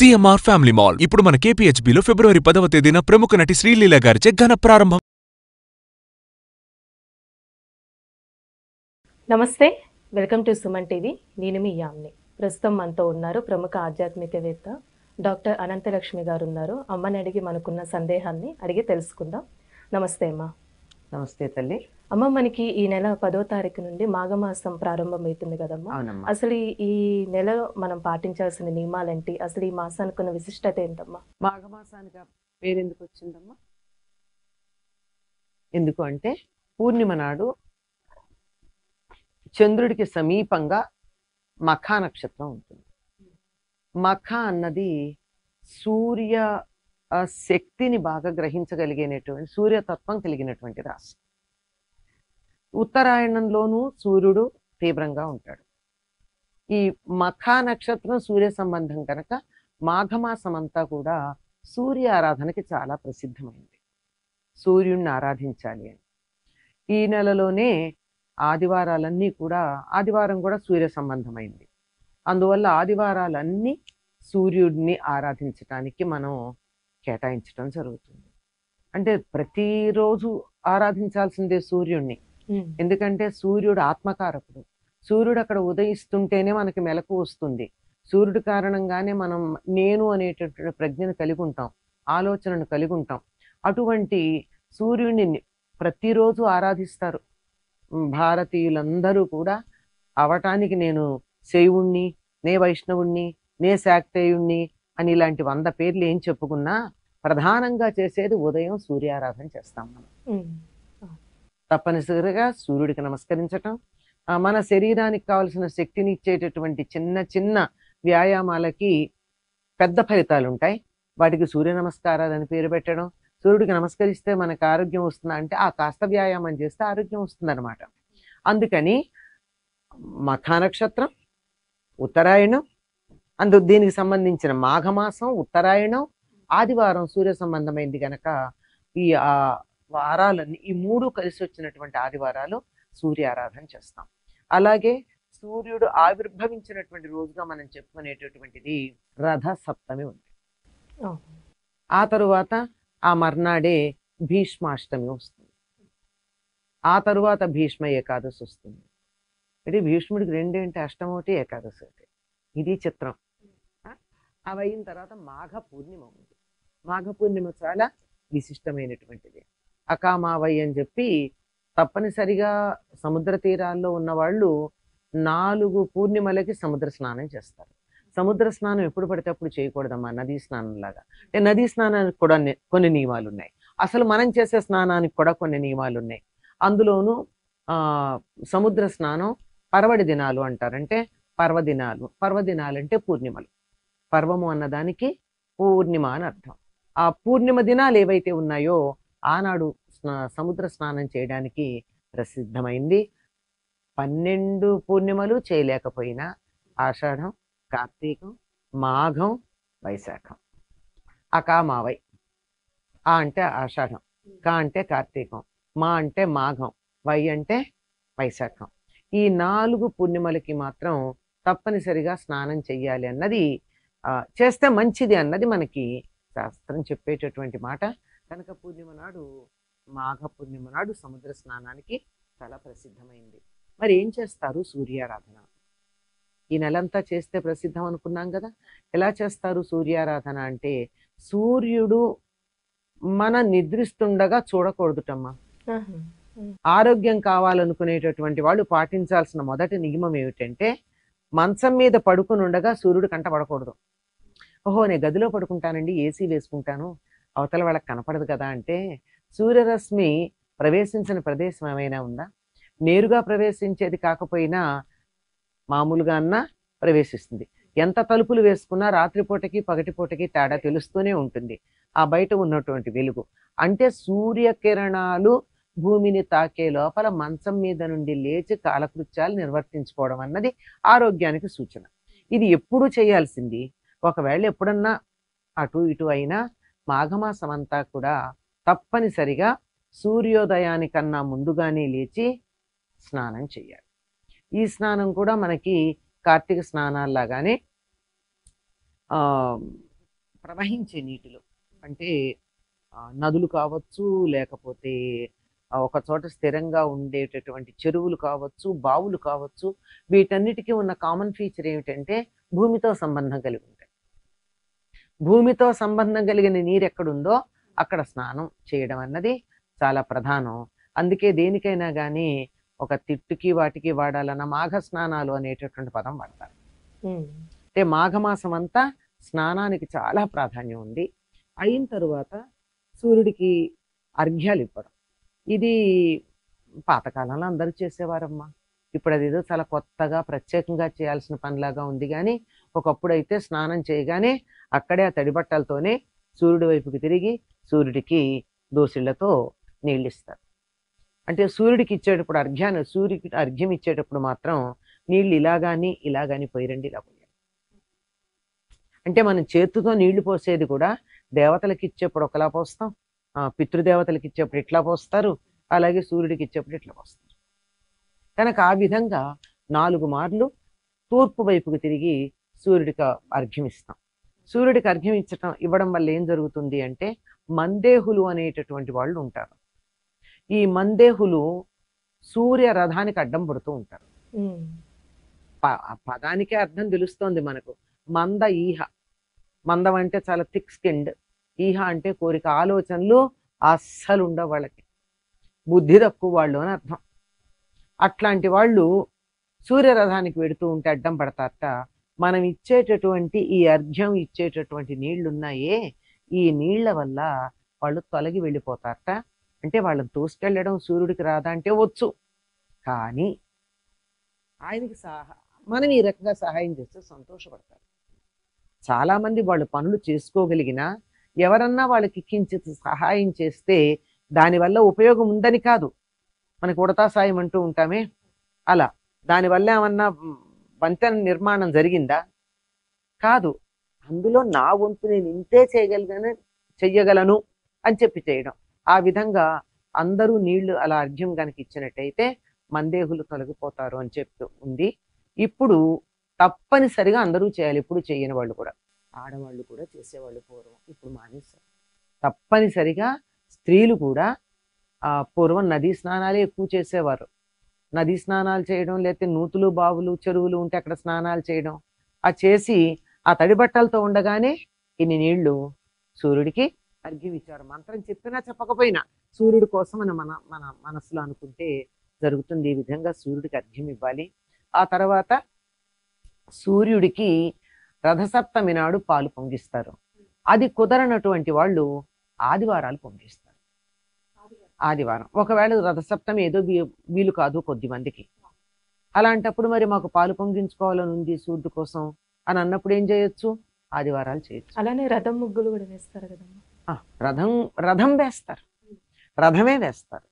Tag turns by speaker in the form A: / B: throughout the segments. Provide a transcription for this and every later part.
A: CMR family mall ఇప్పుడు మన కేపీహెచ్బీలో ఫిబ్రవరి 10వ తేదీన ప్రముఖ నటి శ్రీలీల గారిచే ఘన ప్రారంభం.
B: నమస్తే, వెల్కమ్ టు సుమన్ టీవీ. నేను మీ యామ్ని. ప్రస్తుతం మనతో ఉన్నారు ప్రముఖ ఆధ్యాత్మికవేత్త డాక్టర్ అనంతలక్ష్మి గారు ఉన్నారు. అమ్మని అడిగి మనకున్న సందేహాన్ని అడిగి తెలుసుకుందాం. నమస్తే అమ్మ.
C: నమస్తే తల్లి.
B: అమ్మ, మనకి ఈ నెల 10వ తారీఖు నుండి మాఘమాసం ప్రారంభమవుతుంది కదమ్మా. అసలు ఈ నెల మనం పాటించాల్సిన నియమాలేంటి? అసలు ఈ మాసానికి ఉన్న విశిష్టత ఏంటమ్మా?
C: మాఘమాసానికి పేరు ఎందుకు వచ్చిందమ్మా? ఎందుకు అంటే పూర్ణిమ నాడు చంద్రుడికి సమీపంగా మఖా నక్షత్రం ఉంటుంది. మఖా అన్నది సూర్య శక్తిని బాగా గ్రహించగలిగినటువంటి సూర్యతత్వం కలిగినటువంటి రాశి. ఉత్తరాయణంలోనూ సూర్యుడు తీవ్రంగా ఉంటాడు. ఈ మఖా నక్షత్రం సూర్య సంబంధం కనుక మాఘమాసం అంతా కూడా సూర్య ఆరాధనకి చాలా ప్రసిద్ధమైంది. సూర్యుడిని ఆరాధించాలి అని ఈ నెలలోనే ఆదివారాలన్నీ కూడా, ఆదివారం కూడా సూర్య సంబంధమైంది. అందువల్ల ఆదివారాలన్నీ సూర్యుడిని ఆరాధించటానికి మనం కేటాయించడం జరుగుతుంది. అంటే ప్రతిరోజు ఆరాధించాల్సిందే సూర్యుడిని. ఎందుకంటే సూర్యుడు ఆత్మకారకుడు. సూర్యుడు అక్కడ ఉదయిస్తుంటేనే మనకి మెలకు వస్తుంది. సూర్యుడి కారణంగానే మనం నేను అనేటటువంటి ప్రజ్ఞను కలిగి ఉంటాం, ఆలోచనను కలిగి ఉంటాం. అటువంటి సూర్యుడిని ప్రతిరోజు ఆరాధిస్తారు భారతీయులందరూ కూడా. అవటానికి నేను శైవుణ్ణి, నే వైష్ణవుణ్ణి, నే శాక్తేయుణ్ణి అని ఇలాంటి 100 పేర్లు ఏం చెప్పుకున్నా ప్రధానంగా చేసేది ఉదయం సూర్యారాధన చేస్తాం మనం. తప్పనిసరిగా సూర్యుడికి నమస్కరించటం, మన శరీరానికి కావలసిన శక్తిని ఇచ్చేటటువంటి చిన్న చిన్న వ్యాయామాలకి పెద్ద ఫలితాలు ఉంటాయి. వాటికి సూర్య నమస్కారాలు అని పేరు పెట్టడం. సూర్యుడికి నమస్కరిస్తే మనకు ఆరోగ్యం వస్తుందా అంటే ఆ కాస్త వ్యాయామం చేస్తే ఆరోగ్యం వస్తుందన్నమాట. అందుకని మఖా నక్షత్రం, ఉత్తరాయణం, దీనికి సంబంధించిన మాఘమాసం, ఉత్తరాయణం, ఆదివారం సూర్య సంబంధమైంది కనుక ఈ వారాలన్నీ, ఈ 3 కలిసి వచ్చినటువంటి ఆదివారాలు సూర్య ఆరాధన చేస్తాం. అలాగే సూర్యుడు ఆవిర్భవించినటువంటి రోజుగా మనం చెప్పుకునేటటువంటిది రథ సప్తమి ఉంది. ఆ తరువాత ఆ మర్నాడే భీష్మాష్టమి వస్తుంది. ఆ తరువాత భీష్మ ఏకాదశి వస్తుంది. ఇది భీష్ముడికి 2 ఏంటి, అష్టమి ఒకటి, ఏకాదశి ఒకటి. ఇది చిత్రం. అవి అయిన తర్వాత మాఘ పూర్ణిమ ఉంది. మాఘ పూర్ణిమ చాలా విశిష్టమైనటువంటిది. అకామావై అని చెప్పి తప్పనిసరిగా సముద్ర తీరాల్లో ఉన్న వాళ్ళు 4 పూర్ణిమలకి సముద్ర స్నానం చేస్తారు. సముద్ర స్నానం ఎప్పుడు పడితే అప్పుడు చేయకూడదమ్మా, నదీ స్నానం లాగా. అంటే నదీ స్నానానికి కూడా కొన్ని నియమాలు ఉన్నాయి. అసలు మనం చేసే స్నానానికి కూడా కొన్ని నియమాలు ఉన్నాయి. అందులోనూ సముద్ర స్నానం పర్వడి దినాలు అంటారు. అంటే పర్వదినాలు. పర్వదినాలు అంటే పూర్ణిమలు. పర్వము అన్నదానికి పూర్ణిమ అని అర్థం. ఆ పూర్ణిమ దినాలు ఏవైతే ఉన్నాయో ఆనాడు సముద్ర స్నానం చేయడానికి ప్రసిద్ధమైంది. 12 పూర్ణిమలు చేయలేకపోయినా ఆషాఢం, కార్తీకం, మాఘం, వైశాఖం. అకామావై. ఆ అంటే ఆషాఢం, కా అంటే కార్తీకం, మా అంటే మాఘం, వై అంటే వైశాఖం. ఈ 4 పూర్ణిమలకి మాత్రం తప్పనిసరిగా స్నానం చెయ్యాలి అన్నది, చేస్తే మంచిది అన్నది మనకి శాస్త్రం చెప్పేటటువంటి మాట. కనుక పూర్ణిమ నాడు, మాఘ పూర్ణిమ నాడు సముద్ర స్నానానికి చాలా ప్రసిద్ధమైంది. మరి ఏం చేస్తారు? సూర్యారాధన. ఈ నెలంతా చేస్తే ప్రసిద్ధం అనుకున్నాం కదా. ఎలా చేస్తారు సూర్యారాధన అంటే, సూర్యుడు మన నిద్రిస్తుండగా చూడకూడదుటమ్మా. ఆరోగ్యం కావాలనుకునేటటువంటి వాళ్ళు పాటించాల్సిన మొదటి నియమం ఏమిటంటే, మంచం మీద పడుకుని ఉండగా సూర్యుడు కంటపడకూడదు. ఓహో, నేను గదిలో పడుకుంటానండి, ఏసీ వేసుకుంటాను, అవతల వాళ్ళకి కనపడదు కదా అంటే, సూర్యరశ్మి ప్రవేశించిన ప్రదేశం ఏమైనా ఉందా? నేరుగా ప్రవేశించేది కాకపోయినా మామూలుగా అన్నా ప్రవేశిస్తుంది. ఎంత తలుపులు వేసుకున్నా రాత్రిపూటకి పగటిపూటకి తేడా తెలుస్తూనే ఉంటుంది ఆ బయట ఉన్నటువంటి వెలుగు. అంటే సూర్యకిరణాలు భూమిని తాకే లోపల మంచం మీద నుండి లేచి కాలకృత్యాలు నిర్వర్తించుకోవడం అన్నది ఆరోగ్యానికి సూచన. ఇది ఎప్పుడు చేయాల్సింది. ఒకవేళ ఎప్పుడన్నా అటు ఇటు అయినా మాఘమాసం అంతా కూడా తప్పనిసరిగా సూర్యోదయానికన్నా ముందుగానే లేచి స్నానం చేయాలి. ఈ స్నానం కూడా మనకి కార్తీక స్నానాల్లాగానే ప్రవహించే నీటిలో, అంటే నదులు కావచ్చు, లేకపోతే ఒక చోట స్థిరంగా ఉండేటటువంటి చెరువులు కావచ్చు, బావులు కావచ్చు, వీటన్నిటికీ ఉన్న కామన్ ఫీచర్ ఏమిటంటే భూమితో సంబంధం కలిగి ఉంటాయి. భూమితో సంబంధం కలిగిన నీరు ఎక్కడుందో అక్కడ స్నానం చేయడం అన్నది చాలా ప్రధానం. అందుకే దేనికైనా కానీ ఒక తిట్టుకి వాటికి వాడాలన్న మాఘ స్నానాలు అనేటటువంటి పదం వాడతారు. అంటే మాఘమాసం అంతా స్నానానికి చాలా ప్రాధాన్యం ఉంది. అయిన తరువాత సూర్యుడికి అర్ఘ్యాలు ఇవ్వడం, ఇది పాతకాలంలో అందరూ చేసేవారమ్మా. ఇప్పుడు అదేదో చాలా కొత్తగా ప్రత్యేకంగా చేయాల్సిన పనిలాగా ఉంది. కానీ ఒకప్పుడు అయితే స్నానం చేయగానే అక్కడే ఆ తడి బట్టలతోనే సూర్యుడి వైపుకి తిరిగి సూర్యుడికి దోసిళ్లతో నీళ్ళు ఇస్తారు. అంటే సూర్యుడికి ఇచ్చేటప్పుడు సూర్యుడికి అర్ఘ్యం ఇచ్చేటప్పుడు మాత్రం నీళ్ళు ఇలాగాని పోయిరండి, ఇలా పోయారు. అంటే మనం చేతితో నీళ్లు పోసేది కూడా దేవతలకి ఇచ్చేప్పుడు ఒకలా పోస్తాం, పితృదేవతలకి ఇచ్చేప్పుడు ఇట్లా పోస్తారు, అలాగే సూర్యుడికి ఇచ్చేప్పుడు ఇట్లా పోస్తారు. కనుక ఆ విధంగా 4 మార్లు తూర్పు వైపుకి తిరిగి సూర్యుడికి అర్ఘ్యం ఇస్తాం. సూర్యుడికి అర్ఘ్యం ఇవ్వడం వల్ల ఏం జరుగుతుంది అంటే మందేహులు అనేటటువంటి వాళ్ళు ఉంటారు. ఈ మందేహులు సూర్య రథానికి అడ్డం పడుతూ ఉంటారు. పదానికే అర్థం తెలుస్తోంది మనకు. మంద ఈహ, మందం అంటే చాలా థిక్ స్కిన్డ్, ఈహ అంటే కోరిక, ఆలోచనలు అస్సలు ఉండవు వాళ్ళకి, బుద్ధి తక్కువ వాళ్ళు అని అర్థం. అట్లాంటి వాళ్ళు సూర్యరథానికి వెడుతూ ఉంటే అడ్డం పడతారట. మనం ఇచ్చేటటువంటి ఈ అర్ఘ్యం ఇచ్చేటటువంటి నీళ్లున్నాయే, ఈ నీళ్ల వల్ల వాళ్ళు తొలగి వెళ్ళిపోతారట. అంటే వాళ్ళని తోసుకెళ్ళడం సూర్యుడికి రాదా అంటే వచ్చు, కానీ ఆయనకి మనం ఈ రకంగా సహాయం చేస్తే సంతోషపడతారు. చాలా మంది వాళ్ళు పనులు చేసుకోగలిగినా ఎవరన్నా వాళ్ళకి కించిత్ సహాయం చేస్తే దానివల్ల ఉపయోగం ఉందని కాదు, మనకి ఉడతా సాయం అంటూ ఉంటామే, అలా దానివల్ల ఏమన్నా వంతెన నిర్మాణం జరిగిందా? కాదు. అందులో నా వంతు నేను ఇంతే చెయ్యగలను అని చెప్పి చేయడం. ఆ విధంగా అందరూ నీళ్లు అలా అర్ఘ్యం కనుక ఇచ్చినట్టయితే మందేహులు తొలగిపోతారు అని చెప్తూ ఉంది. ఇప్పుడు తప్పనిసరిగా అందరూ చేయాలి. ఇప్పుడు చేయని వాళ్ళు కూడా, ఆడవాళ్ళు కూడా చేసేవాళ్ళు పూర్వం, ఇప్పుడు మానేశారు. తప్పనిసరిగా స్త్రీలు కూడా పూర్వం నదీ స్నానాలే ఎక్కువ చేసేవారు. నదీ స్నానాలు చేయడం, లేకపోతే నూతులు, బావులు, చెరువులు ఉంటే అక్కడ స్నానాలు చేయడం, ఆ చేసి ఆ తడి బట్టలతో ఉండగానే ఇన్ని నీళ్లు సూర్యుడికి అర్ఘ్యం ఇచ్చారు. మంత్రం చెప్పినా చెప్పకపోయినా సూర్యుడి కోసం మన మన మనసులో అనుకుంటే జరుగుతుంది. ఈ విధంగా సూర్యుడికి అర్ఘ్యం ఇవ్వాలి. ఆ తర్వాత సూర్యుడికి రథసప్తమి నాడు పాలు పొంగిస్తారు. అది కుదరనటువంటి వాళ్ళు ఆదివారాలు పొంగిస్తారు. ఆదివారం ఒకవేళ రథసప్తమి ఏదో వీలు కాదు కొద్ది మందికి, అలాంటప్పుడు మరి మాకు పాలు పొంగించుకోవాలని ఉంది సూర్యుడి కోసం అని అన్నప్పుడు ఏం చేయొచ్చు? ఆదివారాలు చేయొచ్చు.
B: అలానే రథం ముగ్గులు కూడా వేస్తారు కదమ్మా.
C: రథం వేస్తారు, రథమే వేస్తారు.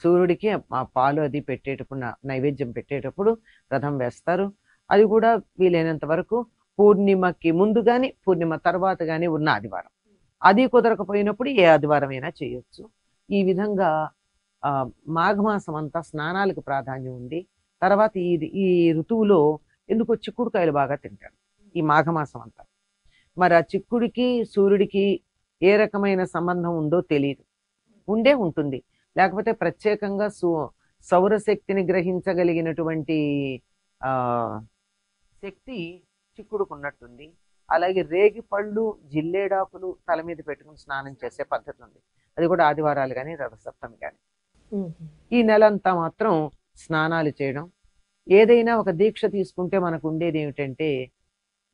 C: సూర్యుడికి ఆ పాలు అది పెట్టేటప్పుడు, నైవేద్యం పెట్టేటప్పుడు రథం వేస్తారు. అది కూడా వీలైనంత వరకు పూర్ణిమకి ముందు కానీ పూర్ణిమ తర్వాత కానీ ఉన్న ఆదివారం. అది కుదరకపోయినప్పుడు ఏ ఆదివారం అయినా చేయొచ్చు. ఈ విధంగా మాఘమాసం అంతా స్నానాలకు ప్రాధాన్యం ఉంది. తర్వాత ఈ ఋతువులో ఎందుకో చిక్కుడుకాయలు బాగా తింటారు ఈ మాఘమాసం అంతా. మరి ఆ చిక్కుడికి సూర్యుడికి ఏ రకమైన సంబంధం ఉందో తెలియదు, ఉంటుంది. లేకపోతే ప్రత్యేకంగా సౌరశక్తిని గ్రహించగలిగినటువంటి శక్తి చిక్కుడుకు ఉన్నట్టుంది. అలాగే రేగి పళ్ళు, జిల్లేడాకులు తల మీద పెట్టుకుని స్నానం చేసే పద్ధతి ఉంది. అది కూడా ఆదివారాలు కానీ రథసప్తమి కానీ. ఈ నెలంతా మాత్రం స్నానాలు చేయడం. ఏదైనా ఒక దీక్ష తీసుకుంటే మనకు ఉండేది ఏమిటంటే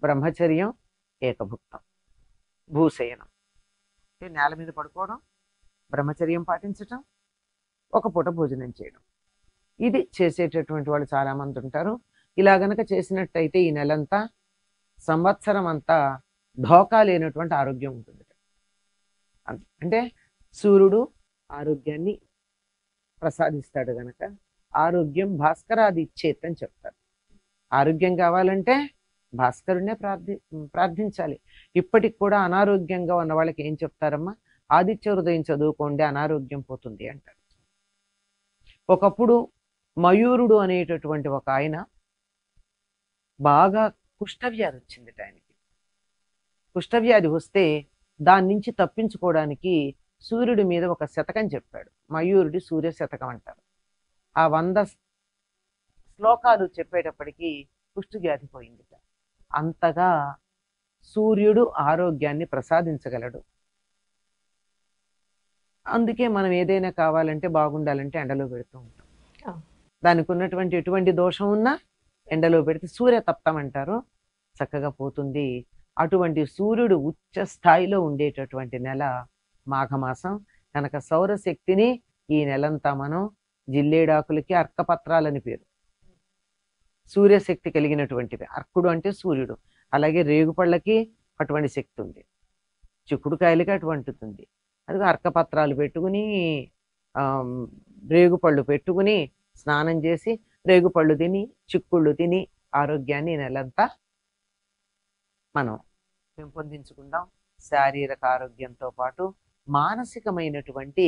C: బ్రహ్మచర్యం, ఏకభుక్తం, భూశయనం. అంటే నేల మీద పడుకోవడం, బ్రహ్మచర్యం పాటించటం, ఒక పూట భోజనం చేయడం. ఇది చేసేటటువంటి వాళ్ళు చాలా మంది ఉంటారు. ఇలా గనక చేసినట్టయితే ఈ నెలంతా, సంవత్సరం అంతా ఢోకా లేనటువంటి ఆరోగ్యం ఉంటుంది. అంటే సూర్యుడు ఆరోగ్యాన్ని ప్రసాదిస్తాడు గనక ఆరోగ్యం భాస్కరాది ఇచ్చేత్ అని చెప్తారు. ఆరోగ్యం కావాలంటే భాస్కరుడినే ప్రార్థించాలి. ఇప్పటికి కూడా అనారోగ్యంగా ఉన్న వాళ్ళకి ఏం చెప్తారమ్మా? ఆదిత్య హృదయం చదువుకోండి, అనారోగ్యం పోతుంది అంటారు. ఒకప్పుడు మయూరుడు అనేటటువంటి ఒక ఆయన బాగా కుష్ఠవ్యాధి వచ్చింది ఆయనకి. కుష్ఠవ్యాధి వస్తే దాని నుంచి తప్పించుకోవడానికి సూర్యుడి మీద ఒక శతకం చెప్పాడు. మయూరుడి సూర్య శతకం అంటారు. ఆ 100 శ్లోకాలు చెప్పేటప్పటికి కుష్ఠవ్యాధి పోయిందిట. అంతగా సూర్యుడు ఆరోగ్యాన్ని ప్రసాదించగలడు. అందుకే మనం ఏదైనా కావాలంటే బాగుండాలంటే ఎండలో పెడుతూ ఉంటాం.
B: ఆ.
C: దానికి ఉన్నటువంటి ఎటువంటి దోషం ఉన్నా ఎండలో పెడితే సూర్య తప్తం అంటారు, చక్కగా పోతుంది. అటువంటి సూర్యుడు ఉచ్చ స్థాయిలో ఉండేటటువంటి నెల మాఘమాసం కనుక సౌరశక్తిని ఈ నెలంతా మనం జిల్లేడాకులకి అర్కపత్రాలని పేరు. సూర్యశక్తి కలిగినటువంటివి. అర్కుడు అంటే సూర్యుడు. అలాగే రేగుపళ్ళకి అటువంటి శక్తి ఉంది, చిక్కుడుకాయలకి అటువంటిది ఉంది. అది అర్కపత్రాలు పెట్టుకుని రేగుపళ్ళు పెట్టుకుని స్నానం చేసి రేగుపళ్ళు తిని చిక్కుళ్ళు తిని ఆరోగ్యాన్ని ఈ నెలంతా మనం పెంపొందించుకుందాం. శారీరక ఆరోగ్యంతో పాటు మానసికమైనటువంటి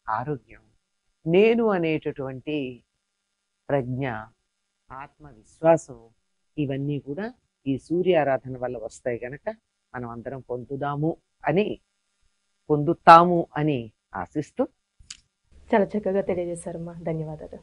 C: ఆరోగ్యం, నేను అనేటటువంటి ప్రజ్ఞ, ఆత్మవిశ్వాసం, ఇవన్నీ కూడా ఈ సూర్య ఆరాధన వల్ల వస్తాయి కనుక మనం అందరం పొందుతాము అని ఆశిస్తూ
B: చాలా చక్కగా తెలియజేశారమ్మా. ధన్యవాదాలు.